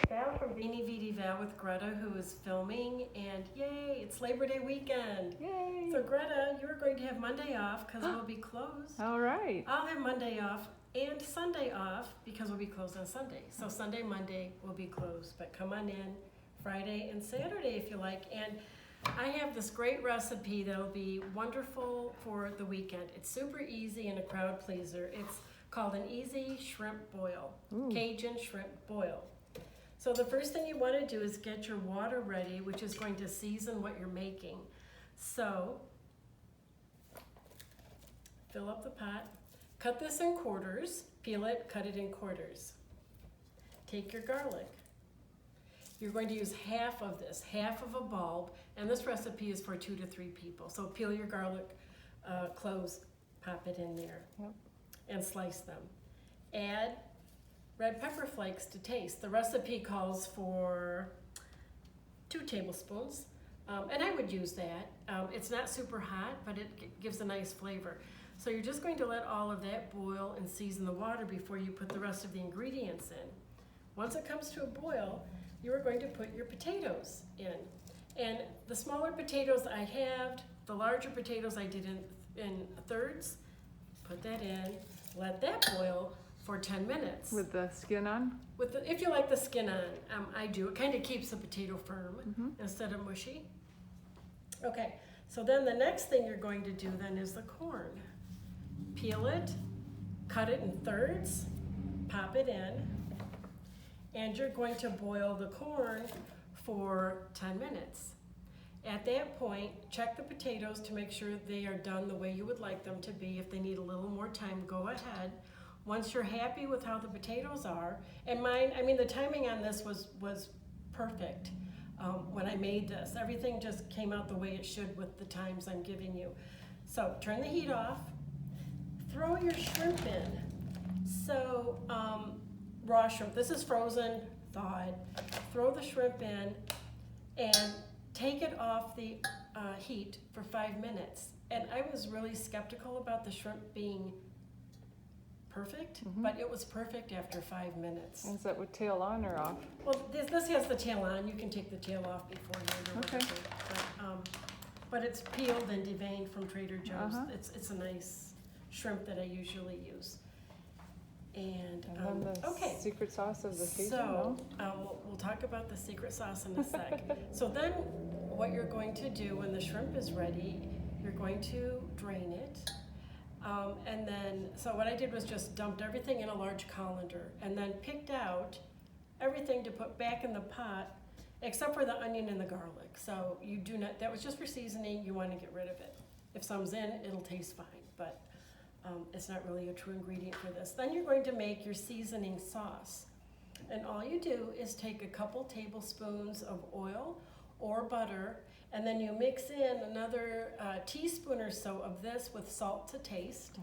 Val from Veni Vidi Val with Greta, who is filming, and yay, it's Labor Day weekend. Yay! So Greta, you're going to have Monday off because we'll be closed. All right. I'll have Monday off and Sunday off because we'll be closed on Sunday. So Sunday, Monday will be closed, but come on in Friday and Saturday if you like. And I have this great recipe that'll be wonderful for the weekend. It's super easy and a crowd pleaser. It's called an easy shrimp boil, Cajun Shrimp Boil. So the first thing you want to do is get your water ready, which is going to season what you're making. So fill up the pot, cut this in quarters, peel it, cut it in quarters. Take your garlic. You're going to use half of this, half of a bulb, and this recipe is for 2 to 3 people. So peel your garlic cloves, pop it in there, and slice them. Add red pepper flakes to taste. The recipe calls for 2 tablespoons, and I would use that. It's not super hot, but it gives a nice flavor. So you're just going to let all of that boil and season the water before you put the rest of the ingredients in. Once it comes to a boil, you are going to put your potatoes in. And the smaller potatoes I have, the larger potatoes I did in thirds, put that in, let that boil for 10 minutes. With the skin on? If you like the skin on, I do. It kind of keeps the potato firm instead of mushy. Okay, so then the next thing you're going to do then is the corn. Peel it, cut it in thirds, pop it in, and you're going to boil the corn for 10 minutes. At that point, check the potatoes to make sure they are done the way you would like them to be. If they need a little more time, go ahead. Once you're happy with how the potatoes are, and mine, I mean the timing on this was perfect when I made this. Everything just came out the way it should with the times I'm giving you. So turn the heat off, throw your shrimp in. So raw shrimp, this is frozen, thawed. Throw the shrimp in and take it off the heat for 5 minutes. And I was really skeptical about the shrimp being perfect, but it was perfect after 5 minutes. Is that with tail on or off? Well, this has the tail on. You can take the tail off beforehand or whatever. But it's peeled and deveined from Trader Joe's. It's a nice shrimp that I usually use. And then the okay, secret sauce of the Cajun. So we'll talk about the secret sauce in a sec. So then what you're going to do when the shrimp is ready, you're going to drain it. And then, so what I did was just dumped everything in a large colander and then picked out everything to put back in the pot except for the onion and the garlic. So you do not, that was just for seasoning, you want to get rid of it. If some's in, it'll taste fine, but it's not really a true ingredient for this. Then you're going to make your seasoning sauce. And all you do is take a couple tablespoons of oil or butter, and then you mix in another teaspoon or so of this with salt to taste.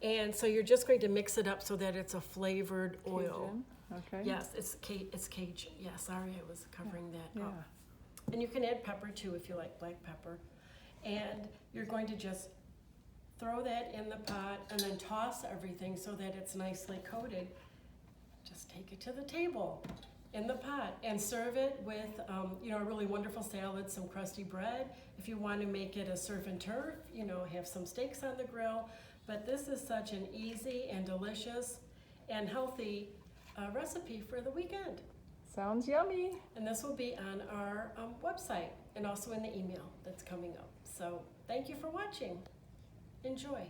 And so you're just going to mix it up so that it's a flavored oil. Cajun? Okay. Yes, it's Cajun. Yeah, sorry, I was covering that up. And you can add pepper too if you like black pepper. And you're going to just throw that in the pot and then toss everything so that it's nicely coated. Just take it to the table in the pot and serve it with a really wonderful salad, some crusty bread. If you want to make it a surf and turf, have some steaks on the grill. But this is such an easy and delicious and healthy recipe for the weekend. Sounds yummy. And this will be on our website and also in the email that's coming up. So thank you for watching. Enjoy.